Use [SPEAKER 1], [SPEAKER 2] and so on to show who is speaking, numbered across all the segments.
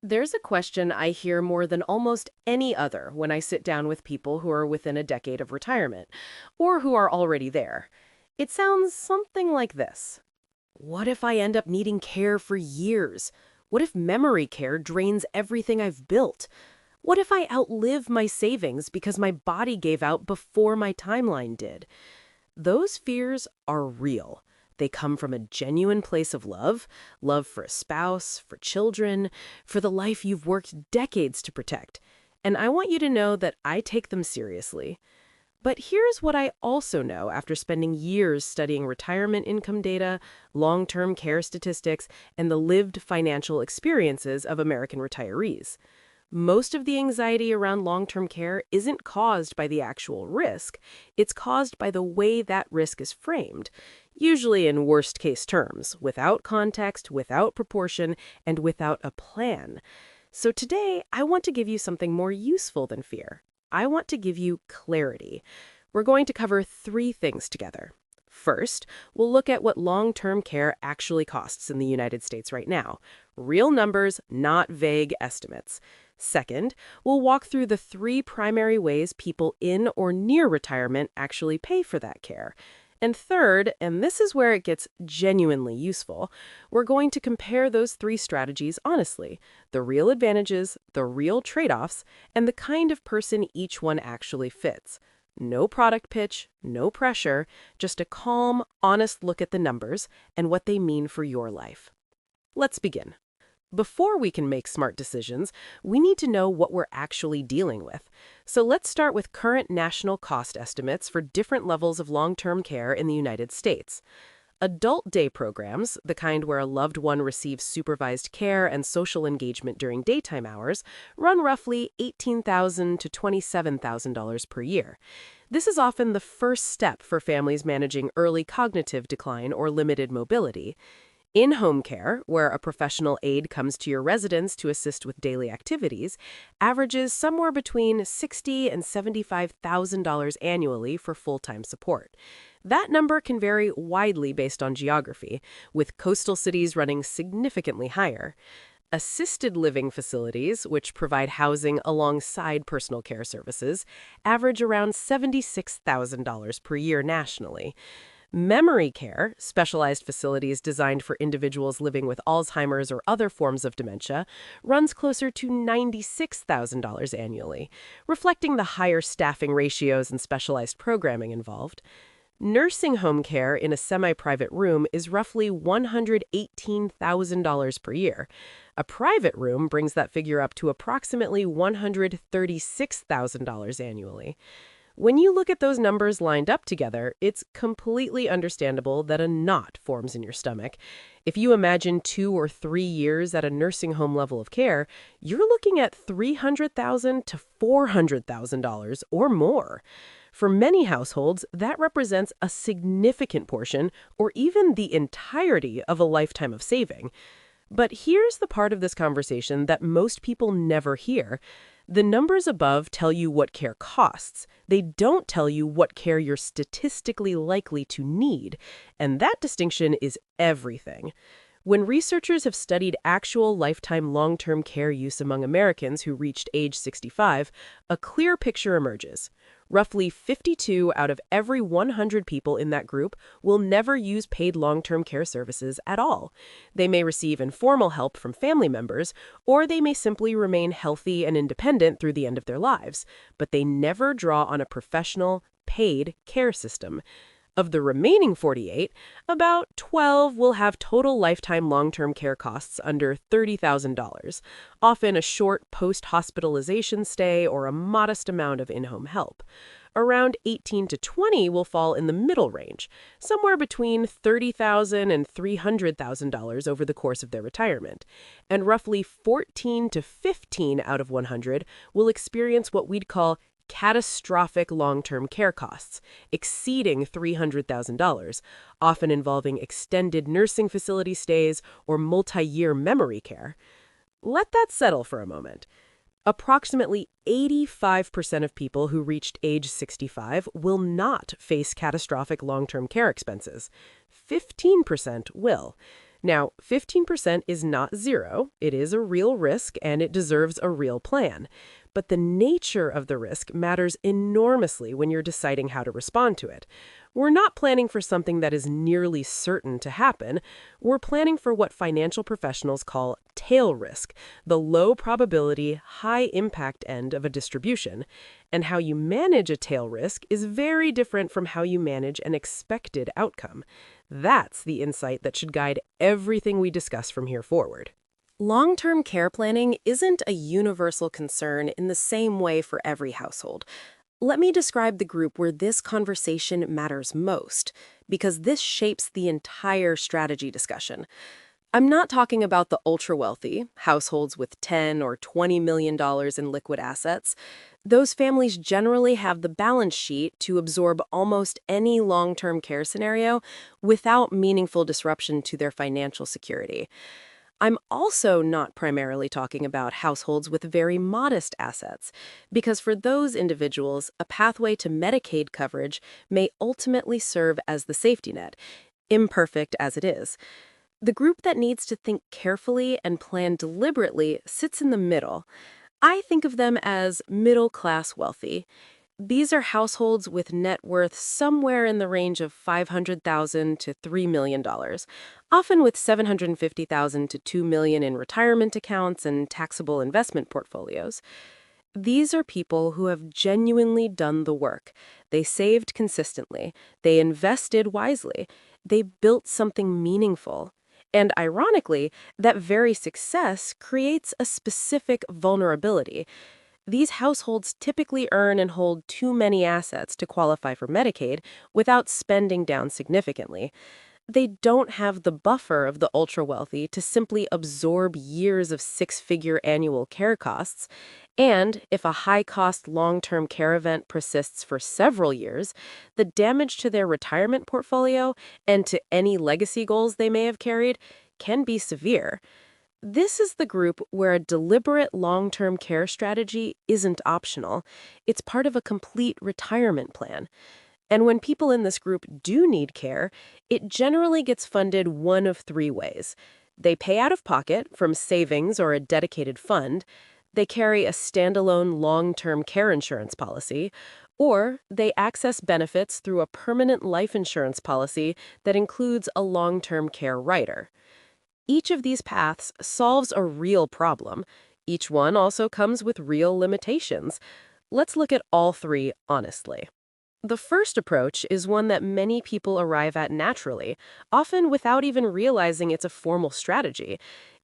[SPEAKER 1] There's a question I hear more than almost any other when I sit down with people who are within a decade of retirement, or who are already there. It sounds something like this. What if I end up needing care for years? What if memory care drains everything I've built? What if I outlive my savings because my body gave out before my timeline did? Those fears are real. They come from a genuine place of love for a spouse, for children, for the life you've worked decades to protect. And I want you to know that I take them seriously. But here's what I also know after spending years studying retirement income data, long-term care statistics, and the lived financial experiences of American retirees. Most of the anxiety around long-term care isn't caused by the actual risk. It's caused by the way that risk is framed, usually in worst-case terms, without context, without proportion, and without a plan. So today, I want to give you something more useful than fear. I want to give you clarity. We're going to cover three things together. First, we'll look at what long-term care actually costs in the United States right now. Real numbers, not vague estimates. Second, we'll walk through the three primary ways people in or near retirement actually pay for that care. And third, and this is where it gets genuinely useful, we're going to compare those three strategies honestly, the real advantages, the real trade-offs, and the kind of person each one actually fits. No product pitch, no pressure, just a calm, honest look at the numbers and what they mean for your life. Let's begin. Before we can make smart decisions, we need to know what we're actually dealing with. So let's start with current national cost estimates for different levels of long-term care in the United States. Adult day programs, the kind where a loved one receives supervised care and social engagement during daytime hours, run roughly $18,000 to $27,000 per year. This is often the first step for families managing early cognitive decline or limited mobility. In-home care, where a professional aide comes to your residence to assist with daily activities, averages somewhere between $60,000 and $75,000 annually for full-time support. That number can vary widely based on geography, with coastal cities running significantly higher. Assisted living facilities, which provide housing alongside personal care services, average around $76,000 per year nationally. Memory care, specialized facilities designed for individuals living with Alzheimer's or other forms of dementia, runs closer to $96,000 annually, reflecting the higher staffing ratios and specialized programming involved. Nursing home care in a semi-private room is roughly $118,000 per year. A private room brings that figure up to approximately $136,000 annually. When you look at those numbers lined up together, it's completely understandable that a knot forms in your stomach. If you imagine 2 or 3 years at a nursing home level of care, you're looking at $300,000 to $400,000 or more. For many households, that represents a significant portion or even the entirety of a lifetime of saving. But here's the part of this conversation that most people never hear. The numbers above tell you what care costs. They don't tell you what care you're statistically likely to need, and that distinction is everything. When researchers have studied actual lifetime long-term care use among Americans who reached age 65, a clear picture emerges. Roughly 52 out of every 100 people in that group will never use paid long-term care services at all. They may receive informal help from family members, or they may simply remain healthy and independent through the end of their lives, but they never draw on a professional, paid care system. Of the remaining 48, about 12 will have total lifetime long-term care costs under $30,000, often a short post-hospitalization stay or a modest amount of in-home help. Around 18 to 20 will fall in the middle range, somewhere between $30,000 and $300,000 over the course of their retirement. And roughly 14 to 15 out of 100 will experience what we'd call catastrophic long-term care costs, exceeding $300,000, often involving extended nursing facility stays or multi-year memory care. Let that settle for a moment. Approximately 85% of people who reached age 65 will not face catastrophic long-term care expenses. 15% will. Now, 15% is not zero. It is a real risk and it deserves a real plan. But the nature of the risk matters enormously when you're deciding how to respond to it. We're not planning for something that is nearly certain to happen. We're planning for what financial professionals call tail risk, the low probability, high impact end of a distribution. And how you manage a tail risk is very different from how you manage an expected outcome. That's the insight that should guide everything we discuss from here forward. Long-term care planning isn't a universal concern in the same way for every household. Let me describe the group where this conversation matters most, because this shapes the entire strategy discussion. I'm not talking about the ultra-wealthy, households with $10 or $20 million in liquid assets. Those families generally have the balance sheet to absorb almost any long-term care scenario without meaningful disruption to their financial security. I'm also not primarily talking about households with very modest assets, because for those individuals, a pathway to Medicaid coverage may ultimately serve as the safety net, imperfect as it is. The group that needs to think carefully and plan deliberately sits in the middle. I think of them as middle-class wealthy. These are households with net worth somewhere in the range of $500,000 to $3 million, often with $750,000 to $2 million in retirement accounts and taxable investment portfolios. These are people who have genuinely done the work. They saved consistently. They invested wisely. They built something meaningful. And ironically, that very success creates a specific vulnerability. These households typically earn and hold too many assets to qualify for Medicaid without spending down significantly. They don't have the buffer of the ultra-wealthy to simply absorb years of six-figure annual care costs. And if a high-cost long-term care event persists for several years, the damage to their retirement portfolio and to any legacy goals they may have carried can be severe. This is the group where a deliberate long-term care strategy isn't optional. It's part of a complete retirement plan. And when people in this group do need care, it generally gets funded one of three ways. They pay out of pocket from savings or a dedicated fund, they carry a standalone long-term care insurance policy, or they access benefits through a permanent life insurance policy that includes a long-term care rider. Each of these paths solves a real problem. Each one also comes with real limitations. Let's look at all three honestly. The first approach is one that many people arrive at naturally, often without even realizing it's a formal strategy.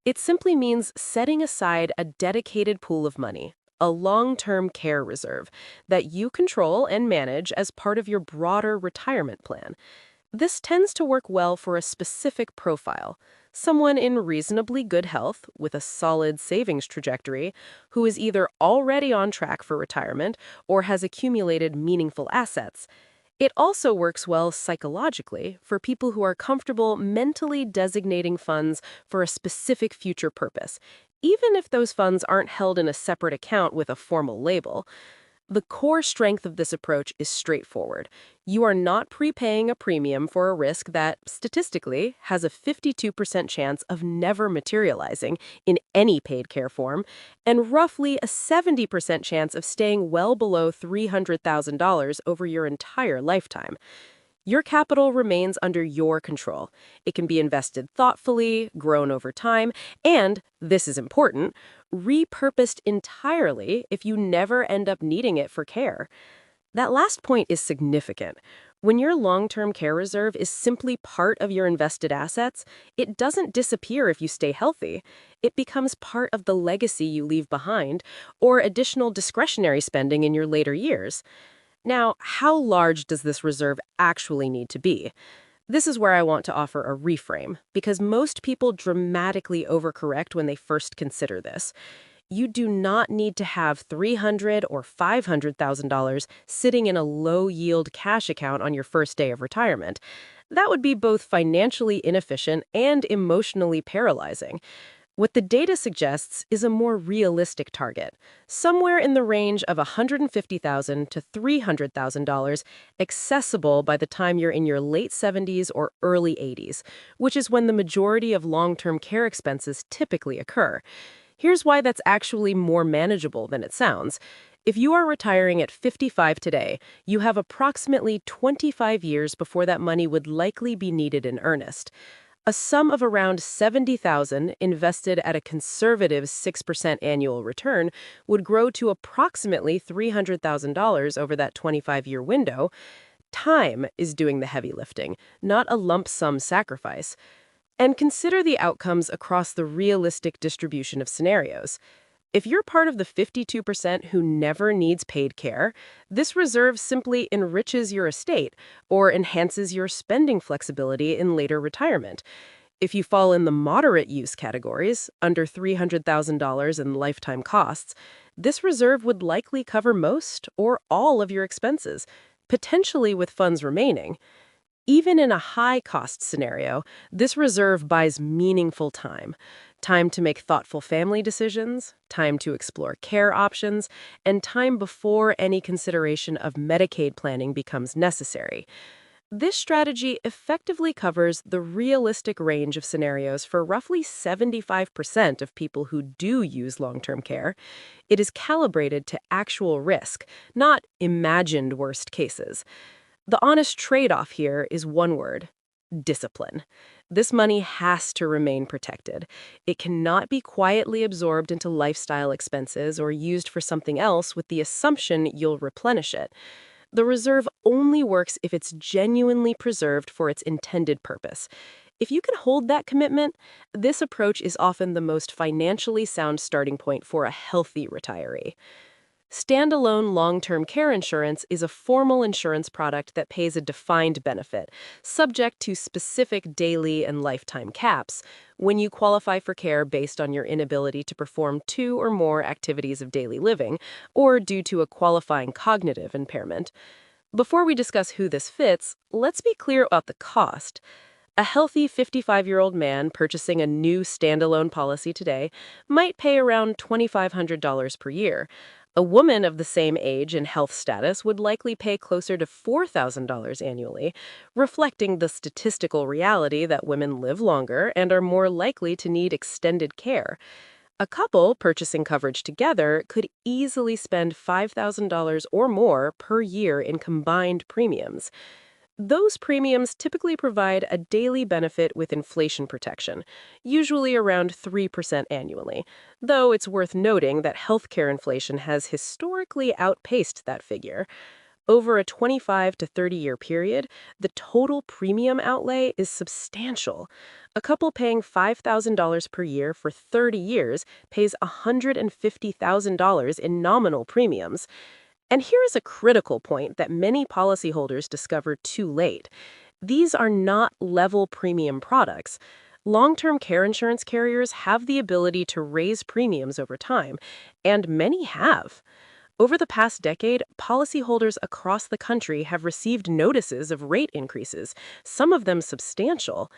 [SPEAKER 1] It simply means setting aside a dedicated pool of money, a long-term care reserve, that you control and manage as part of your broader retirement plan. This tends to work well for a specific profile, someone in reasonably good health with a solid savings trajectory who is either already on track for retirement or has accumulated meaningful assets. It also works well psychologically for people who are comfortable mentally designating funds for a specific future purpose, even if those funds aren't held in a separate account with a formal label. The core strength of this approach is straightforward. You are not prepaying a premium for a risk that, statistically, has a 52% chance of never materializing in any paid care form, and roughly a 70% chance of staying well below $300,000 over your entire lifetime. Your capital remains under your control. It can be invested thoughtfully, grown over time, and, this is important, repurposed entirely if you never end up needing it for care. That last point is significant. When your long-term care reserve is simply part of your invested assets, it doesn't disappear if you stay healthy. It becomes part of the legacy you leave behind, or additional discretionary spending in your later years. Now, how large does this reserve actually need to be? This is where I want to offer a reframe, because most people dramatically overcorrect when they first consider this. You do not need to have $300,000 or $500,000 sitting in a low-yield cash account on your first day of retirement. That would be both financially inefficient and emotionally paralyzing. What the data suggests is a more realistic target, somewhere in the range of $150,000 to $300,000, accessible by the time you're in your late 70s or early 80s, which is when the majority of long-term care expenses typically occur. Here's why that's actually more manageable than it sounds. If you are retiring at 55 today, you have approximately 25 years before that money would likely be needed in earnest. A sum of around 70,000 invested at a conservative 6% annual return would grow to approximately $300,000 over that 25-year window. Time is doing the heavy lifting, not a lump sum sacrifice. And consider the outcomes across the realistic distribution of scenarios. If you're part of the 52% who never needs paid care, this reserve simply enriches your estate or enhances your spending flexibility in later retirement. If you fall in the moderate use categories, under $300,000 in lifetime costs, this reserve would likely cover most or all of your expenses, potentially with funds remaining. Even in a high-cost scenario, this reserve buys meaningful time. Time to make thoughtful family decisions, time to explore care options, and time before any consideration of Medicaid planning becomes necessary. This strategy effectively covers the realistic range of scenarios for roughly 75% of people who do use long-term care. It is calibrated to actual risk, not imagined worst cases. The honest trade-off here is one word: discipline. This money has to remain protected. It cannot be quietly absorbed into lifestyle expenses or used for something else with the assumption you'll replenish it. The reserve only works if it's genuinely preserved for its intended purpose. If you can hold that commitment, this approach is often the most financially sound starting point for a healthy retiree. Standalone long-term care insurance is a formal insurance product that pays a defined benefit, subject to specific daily and lifetime caps, when you qualify for care based on your inability to perform two or more activities of daily living, or due to a qualifying cognitive impairment. Before we discuss who this fits, let's be clear about the cost. A healthy 55-year-old man purchasing a new standalone policy today might pay around $2,500 per year. A woman of the same age and health status would likely pay closer to $4,000 annually, reflecting the statistical reality that women live longer and are more likely to need extended care. A couple purchasing coverage together could easily spend $5,000 or more per year in combined premiums. Those premiums typically provide a daily benefit with inflation protection, usually around 3% annually, though it's worth noting that healthcare inflation has historically outpaced that figure. Over a 25 to 30-year period, the total premium outlay is substantial. A couple paying $5,000 per year for 30 years pays $150,000 in nominal premiums. And here is a critical point that many policyholders discover too late. These are not level premium products. Long-term care insurance carriers have the ability to raise premiums over time, and many have. Over the past decade, policyholders across the country have received notices of rate increases, some of them substantial.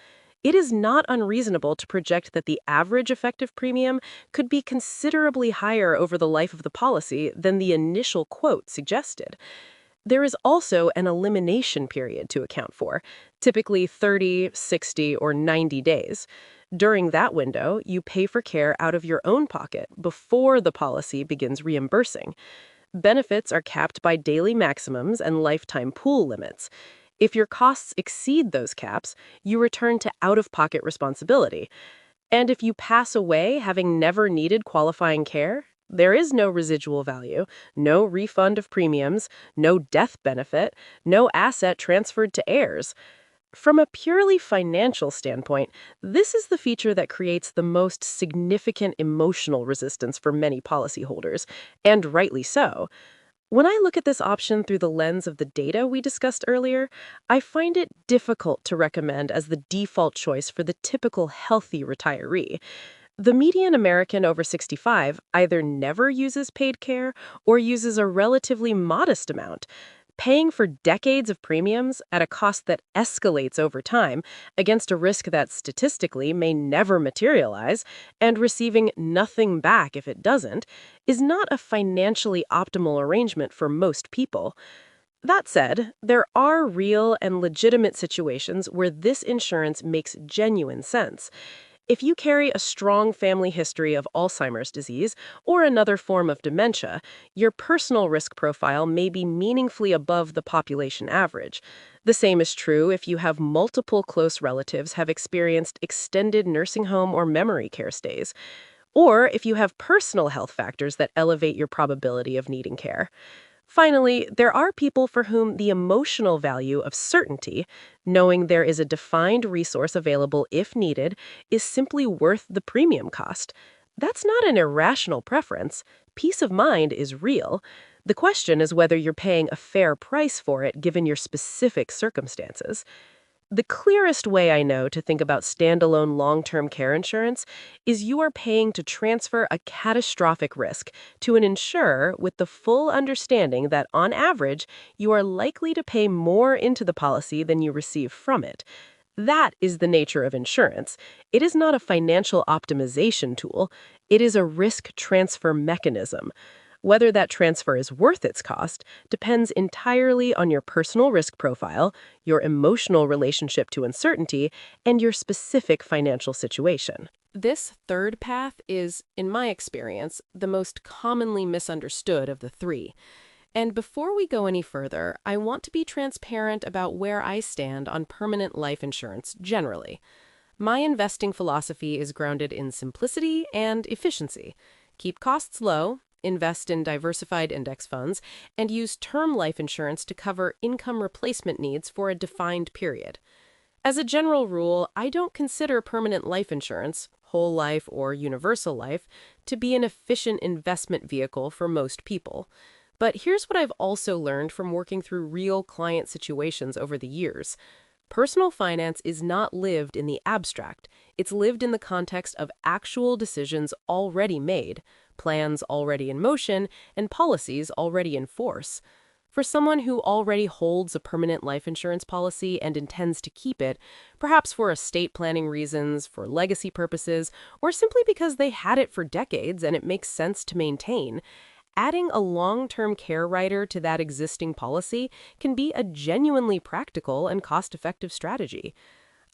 [SPEAKER 1] It is not unreasonable to project that the average effective premium could be considerably higher over the life of the policy than the initial quote suggested. There is also an elimination period to account for, typically 30, 60, or 90 days. During that window, you pay for care out of your own pocket before the policy begins reimbursing. Benefits are capped by daily maximums and lifetime pool limits. If your costs exceed those caps, you return to out-of-pocket responsibility. And if you pass away having never needed qualifying care, there is no residual value, no refund of premiums, no death benefit, no asset transferred to heirs. From a purely financial standpoint, this is the feature that creates the most significant emotional resistance for many policyholders, and rightly so. When I look at this option through the lens of the data we discussed earlier, I find it difficult to recommend as the default choice for the typical healthy retiree. The median American over 65 either never uses paid care or uses a relatively modest amount. Paying for decades of premiums at a cost that escalates over time against a risk that statistically may never materialize and receiving nothing back if it doesn't is not a financially optimal arrangement for most people. That said, there are real and legitimate situations where this insurance makes genuine sense. If you carry a strong family history of Alzheimer's disease or another form of dementia, your personal risk profile may be meaningfully above the population average. The same is true if you have multiple close relatives have experienced extended nursing home or memory care stays, or if you have personal health factors that elevate your probability of needing care. Finally, there are people for whom the emotional value of certainty, knowing there is a defined resource available if needed, is simply worth the premium cost. That's not an irrational preference. Peace of mind is real. The question is whether you're paying a fair price for it given your specific circumstances. The clearest way I know to think about standalone long-term care insurance is you are paying to transfer a catastrophic risk to an insurer with the full understanding that, on average, you are likely to pay more into the policy than you receive from it. That is the nature of insurance. It is not a financial optimization tool. It is a risk transfer mechanism. Whether that transfer is worth its cost depends entirely on your personal risk profile, your emotional relationship to uncertainty, and your specific financial situation. This third path is, in my experience, the most commonly misunderstood of the three. And before we go any further, I want to be transparent about where I stand on permanent life insurance generally. My investing philosophy is grounded in simplicity and efficiency. Keep costs low, invest in diversified index funds, and use term life insurance to cover income replacement needs for a defined period. As a general rule, I don't consider permanent life insurance, whole life or universal life, to be an efficient investment vehicle for most people. But here's what I've also learned from working through real client situations over the years. Personal finance is not lived in the abstract. It's lived in the context of actual decisions already made, plans already in motion, and policies already in force. For someone who already holds a permanent life insurance policy and intends to keep it, perhaps for estate planning reasons, for legacy purposes, or simply because they had it for decades and it makes sense to maintain, adding a long-term care rider to that existing policy can be a genuinely practical and cost-effective strategy.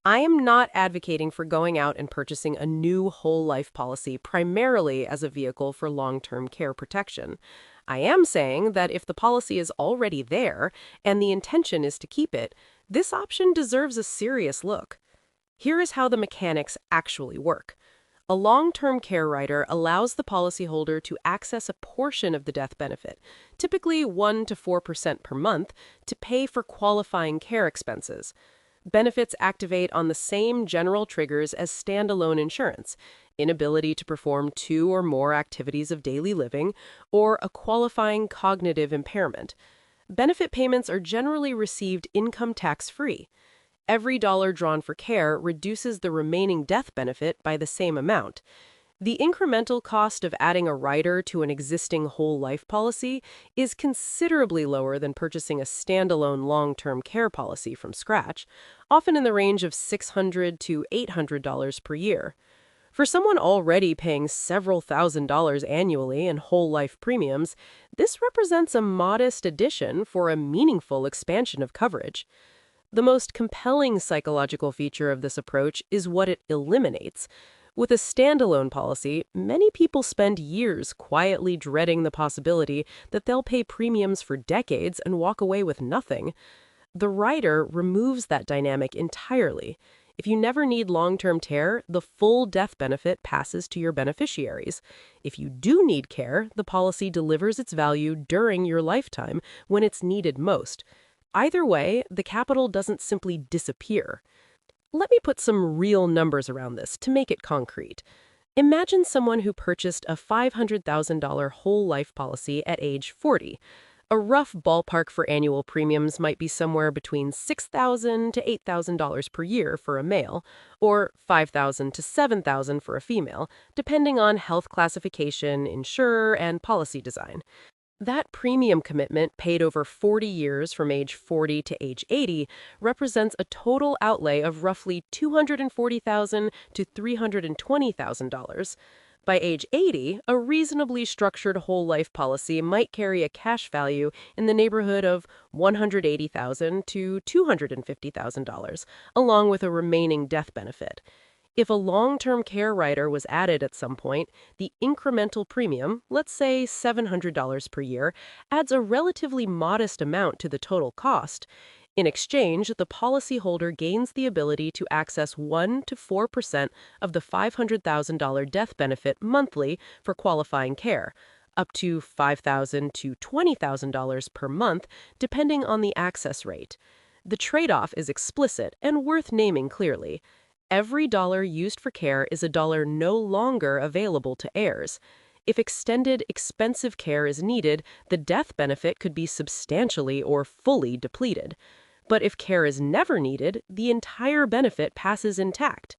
[SPEAKER 1] I am not advocating for going out and purchasing a new whole life policy primarily as a vehicle for long-term care protection. I am saying that if the policy is already there and the intention is to keep it, this option deserves a serious look. Here is how the mechanics actually work. A long-term care rider allows the policyholder to access a portion of the death benefit, typically 1 to 4% per month, to pay for qualifying care expenses. Benefits activate on the same general triggers as standalone insurance: inability to perform 2 or more activities of daily living, or a qualifying cognitive impairment. Benefit payments are generally received income tax-free. Every dollar drawn for care reduces the remaining death benefit by the same amount. The incremental cost of adding a rider to an existing whole life policy is considerably lower than purchasing a standalone long-term care policy from scratch, often in the range of $600 to $800 per year. For someone already paying several $1,000s annually in whole life premiums, this represents a modest addition for a meaningful expansion of coverage. The most compelling psychological feature of this approach is what it eliminates. With a standalone policy, many people spend years quietly dreading the possibility that they'll pay premiums for decades and walk away with nothing. The rider removes that dynamic entirely. If you never need long-term care, the full death benefit passes to your beneficiaries. If you do need care, the policy delivers its value during your lifetime when it's needed most. Either way, the capital doesn't simply disappear. Let me put some real numbers around this to make it concrete. Imagine someone who purchased a $500,000 whole life policy at age 40. A rough ballpark for annual premiums might be somewhere between $6,000 to $8,000 per year for a male, or $5,000 to $7,000 for a female, depending on health classification, insurer, and policy design. That premium commitment, paid over 40 years from age 40 to age 80, represents a total outlay of roughly $240,000 to $320,000. By age 80, a reasonably structured whole life policy might carry a cash value in the neighborhood of $180,000 to $250,000, along with a remaining death benefit. If a long-term care rider was added at some point, the incremental premium, let's say $700 per year, adds a relatively modest amount to the total cost. In exchange, the policyholder gains the ability to access 1 to 4% of the $500,000 death benefit monthly for qualifying care, up to $5,000 to $20,000 per month, depending on the access rate. The trade-off is explicit and worth naming clearly. Every dollar used for care is a dollar no longer available to heirs. If extended, expensive care is needed, the death benefit could be substantially or fully depleted. But if care is never needed, the entire benefit passes intact.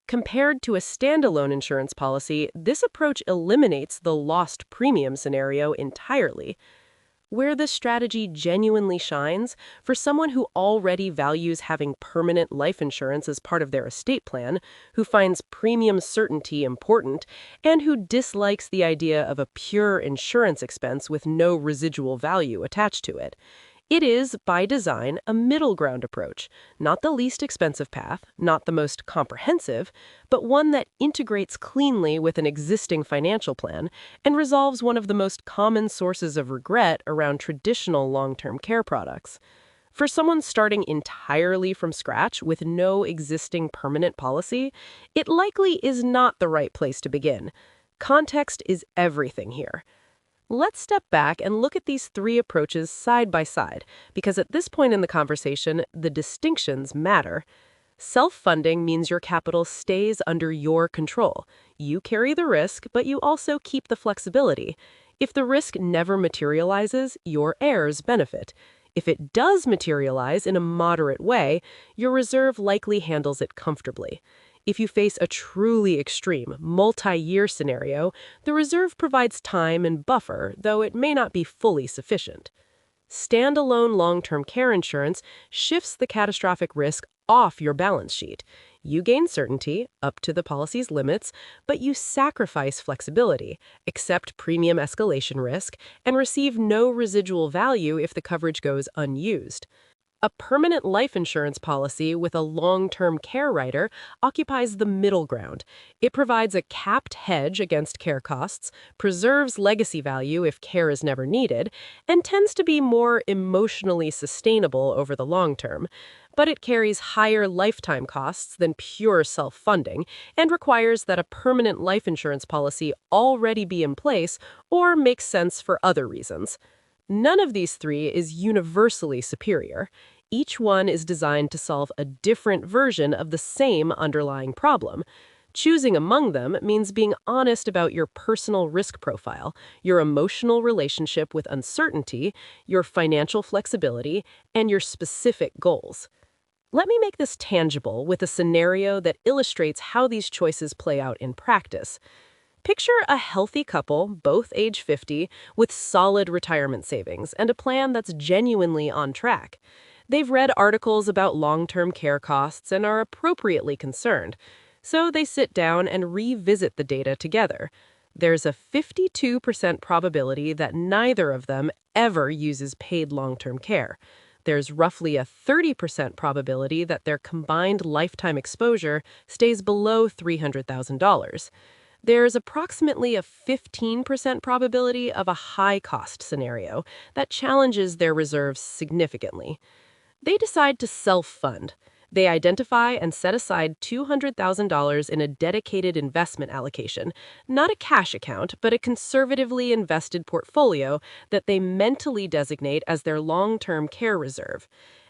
[SPEAKER 1] Compared to a standalone insurance policy, this approach eliminates the lost premium scenario entirely. Where this strategy genuinely shines, for someone who already values having permanent life insurance as part of their estate plan, who finds premium certainty important, and who dislikes the idea of a pure insurance expense with no residual value attached to it. It is, by design, a middle ground approach, not the least expensive path, not the most comprehensive, but one that integrates cleanly with an existing financial plan and resolves one of the most common sources of regret around traditional long-term care products. For someone starting entirely from scratch with no existing permanent policy, it likely is not the right place to begin. Context is everything here. Let's step back and look at these three approaches side by side, because at this point in the conversation, the distinctions matter. Self-funding means your capital stays under your control. You carry the risk, but you also keep the flexibility. If the risk never materializes, your heirs benefit. If it does materialize in a moderate way, your reserve likely handles it comfortably. If you face a truly extreme, multi-year scenario, the reserve provides time and buffer, though it may not be fully sufficient. Standalone long-term care insurance shifts the catastrophic risk off your balance sheet. You gain certainty, up to the policy's limits, but you sacrifice flexibility, accept premium escalation risk, and receive no residual value if the coverage goes unused. A permanent life insurance policy with a long-term care rider occupies the middle ground. It provides a capped hedge against care costs, preserves legacy value if care is never needed, and tends to be more emotionally sustainable over the long term. But it carries higher lifetime costs than pure self-funding and requires that a permanent life insurance policy already be in place or make sense for other reasons. None of these three is universally superior. Each one is designed to solve a different version of the same underlying problem. Choosing among them means being honest about your personal risk profile, your emotional relationship with uncertainty, your financial flexibility, and your specific goals. Let me make this tangible with a scenario that illustrates how these choices play out in practice. Picture a healthy couple, both age 50, with solid retirement savings and a plan that's genuinely on track. They've read articles about long-term care costs and are appropriately concerned, so they sit down and revisit the data together. There's a 52% probability that neither of them ever uses paid long-term care. There's roughly a 30% probability that their combined lifetime exposure stays below $300,000. There's approximately a 15% probability of a high-cost scenario that challenges their reserves significantly. They decide to self-fund. They identify and set aside $200,000 in a dedicated investment allocation, not a cash account, but a conservatively invested portfolio that they mentally designate as their long-term care reserve.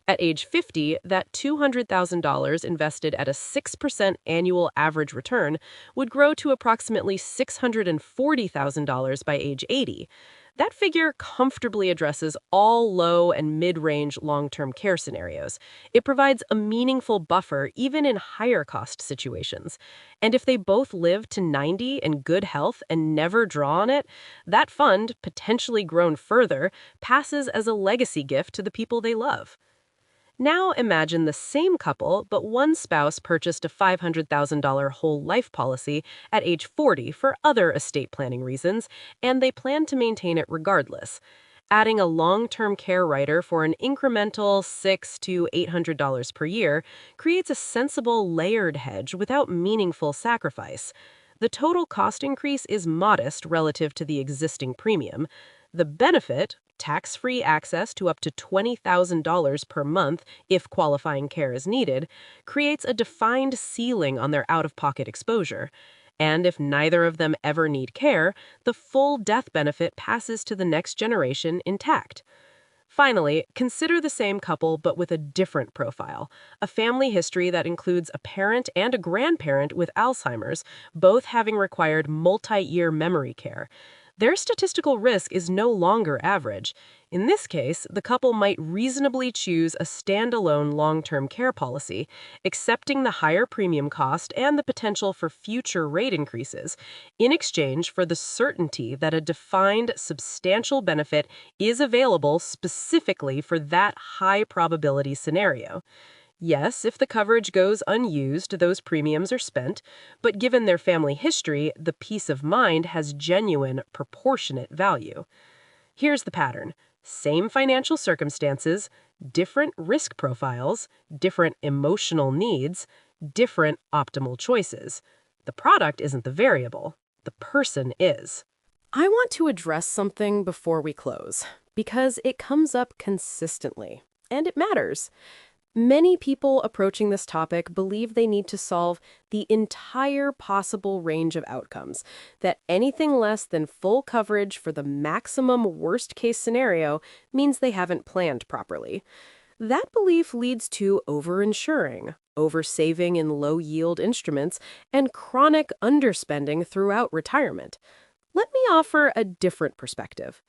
[SPEAKER 1] At age 50, that $200,000 invested at a 6% annual average return would grow to approximately $640,000 by age 80. That figure comfortably addresses all low and mid-range long-term care scenarios. It provides a meaningful buffer even in higher cost situations. And if they both live to 90 in good health and never draw on it, that fund, potentially grown further, passes as a legacy gift to the people they love. Now imagine the same couple, but one spouse purchased a $500,000 whole life policy at age 40 for other estate planning reasons, and they plan to maintain it regardless. Adding a long-term care rider for an incremental $600 to $800 per year creates a sensible layered hedge without meaningful sacrifice. The total cost increase is modest relative to the existing premium. The benefit, tax-free access to up to $20,000 per month if qualifying care is needed, creates a defined ceiling on their out-of-pocket exposure. And if neither of them ever need care, the full death benefit passes to the next generation intact. Finally, consider the same couple but with a different profile, a family history that includes a parent and a grandparent with Alzheimer's, both having required multi-year memory care. Their statistical risk is no longer average. In this case, the couple might reasonably choose a standalone long-term care policy, accepting the higher premium cost and the potential for future rate increases, in exchange for the certainty that a defined, substantial benefit is available specifically for that high probability scenario. Yes, if the coverage goes unused, those premiums are spent, but given their family history, the peace of mind has genuine, proportionate value. Here's the pattern. Same financial circumstances, different risk profiles, different emotional needs, different optimal choices. The product isn't the variable. The person is. I want to address something before we close, because it comes up consistently, and it matters. Many people approaching this topic believe they need to solve the entire possible range of outcomes, that anything less than full coverage for the maximum worst-case scenario means they haven't planned properly. That belief leads to over-insuring, over-saving in low-yield instruments, and chronic underspending throughout retirement. Let me offer a different perspective.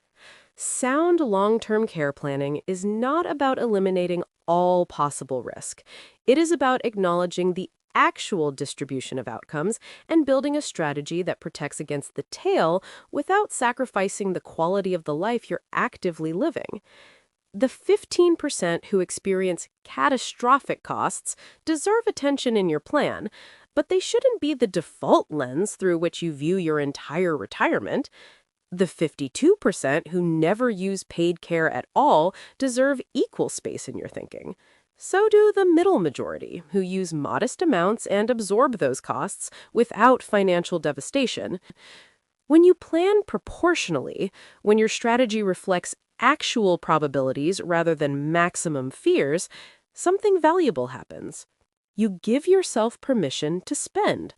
[SPEAKER 1] Sound long-term care planning is not about eliminating all possible risk. It is about acknowledging the actual distribution of outcomes and building a strategy that protects against the tail without sacrificing the quality of the life you're actively living. The 15% who experience catastrophic costs deserve attention in your plan, but they shouldn't be the default lens through which you view your entire retirement. The 52% who never use paid care at all deserve equal space in your thinking. So do the middle majority, who use modest amounts and absorb those costs without financial devastation. When you plan proportionally, when your strategy reflects actual probabilities rather than maximum fears, something valuable happens. You give yourself permission to spend.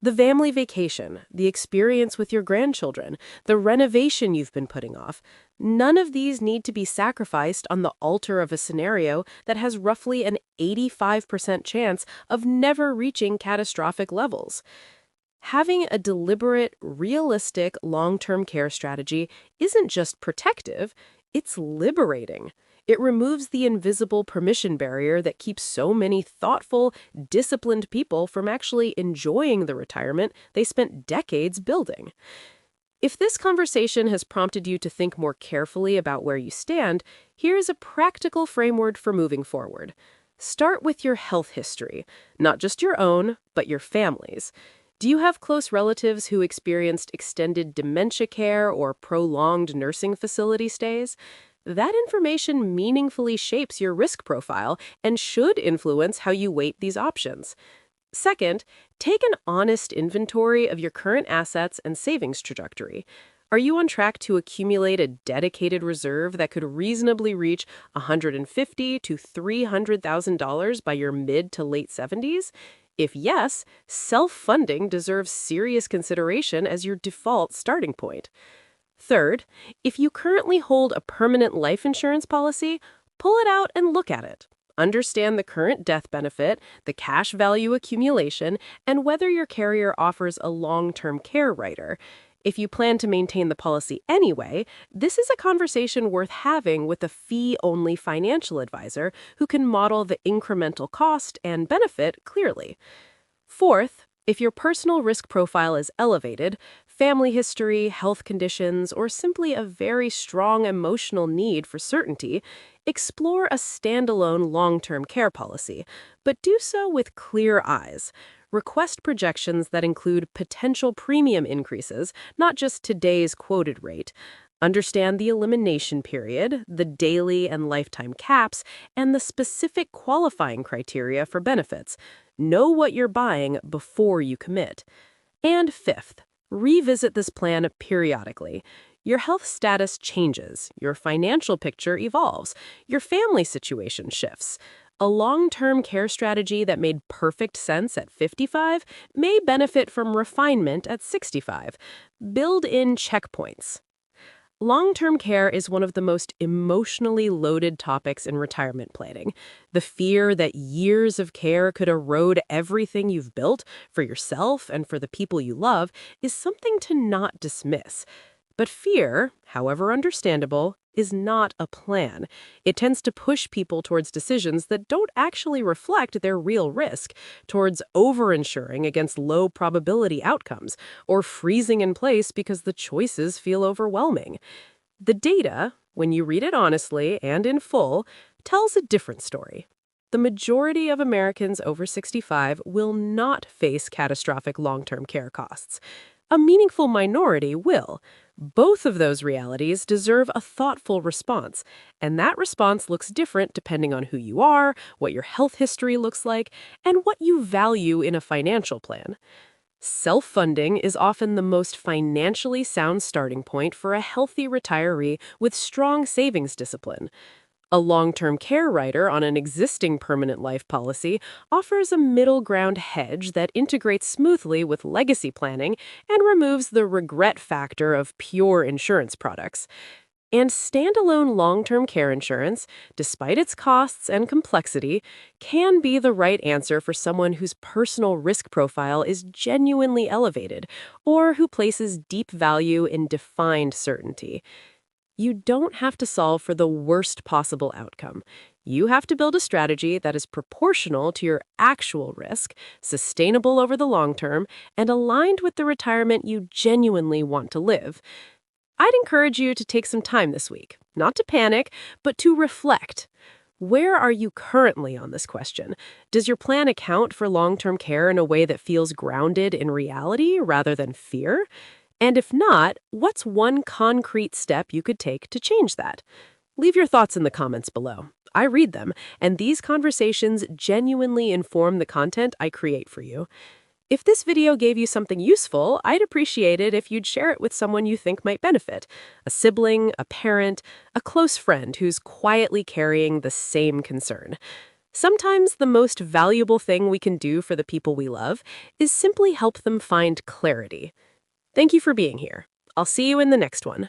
[SPEAKER 1] The family vacation, the experience with your grandchildren, the renovation you've been putting off, none of these need to be sacrificed on the altar of a scenario that has roughly an 85% chance of never reaching catastrophic levels. Having a deliberate, realistic long-term care strategy isn't just protective, it's liberating. It removes the invisible permission barrier that keeps so many thoughtful, disciplined people from actually enjoying the retirement they spent decades building. If this conversation has prompted you to think more carefully about where you stand, here's a practical framework for moving forward. Start with your health history, not just your own, but your family's. Do you have close relatives who experienced extended dementia care or prolonged nursing facility stays? That information meaningfully shapes your risk profile and should influence how you weight these options. Second, take an honest inventory of your current assets and savings trajectory. Are you on track to accumulate a dedicated reserve that could reasonably reach $150,000 to $300,000 by your mid to late 70s? If yes, self-funding deserves serious consideration as your default starting point. Third, if you currently hold a permanent life insurance policy, pull it out and look at it. Understand the current death benefit, the cash value accumulation, and whether your carrier offers a long-term care rider. If you plan to maintain the policy anyway, this is a conversation worth having with a fee-only financial advisor who can model the incremental cost and benefit clearly. Fourth, if your personal risk profile is elevated, family history, health conditions, or simply a very strong emotional need for certainty, explore a standalone long-term care policy, but do so with clear eyes. Request projections that include potential premium increases, not just today's quoted rate. Understand the elimination period, the daily and lifetime caps, and the specific qualifying criteria for benefits. Know what you're buying before you commit. And fifth, revisit this plan periodically. Your health status changes, your financial picture evolves, your family situation shifts. A long-term care strategy that made perfect sense at 55 may benefit from refinement at 65. Build in checkpoints. Long-term care is one of the most emotionally loaded topics in retirement planning. The fear that years of care could erode everything you've built for yourself and for the people you love is something to not dismiss. But fear, however understandable, is not a plan. It tends to push people towards decisions that don't actually reflect their real risk, towards over-insuring against low-probability outcomes, or freezing in place because the choices feel overwhelming. The data, when you read it honestly and in full, tells a different story. The majority of Americans over 65 will not face catastrophic long-term care costs. A meaningful minority will. Both of those realities deserve a thoughtful response, and that response looks different depending on who you are, what your health history looks like, and what you value in a financial plan. Self-funding is often the most financially sound starting point for a healthy retiree with strong savings discipline. A long-term care rider on an existing permanent life policy offers a middle ground hedge that integrates smoothly with legacy planning and removes the regret factor of pure insurance products. And standalone long-term care insurance, despite its costs and complexity, can be the right answer for someone whose personal risk profile is genuinely elevated or who places deep value in defined certainty. You don't have to solve for the worst possible outcome. You have to build a strategy that is proportional to your actual risk, sustainable over the long term, and aligned with the retirement you genuinely want to live. I'd encourage you to take some time this week, not to panic, but to reflect. Where are you currently on this question? Does your plan account for long-term care in a way that feels grounded in reality rather than fear? And if not, what's one concrete step you could take to change that? Leave your thoughts in the comments below. I read them, and these conversations genuinely inform the content I create for you. If this video gave you something useful, I'd appreciate it if you'd share it with someone you think might benefit. A sibling, a parent, a close friend who's quietly carrying the same concern. Sometimes the most valuable thing we can do for the people we love is simply help them find clarity. Thank you for being here. I'll see you in the next one.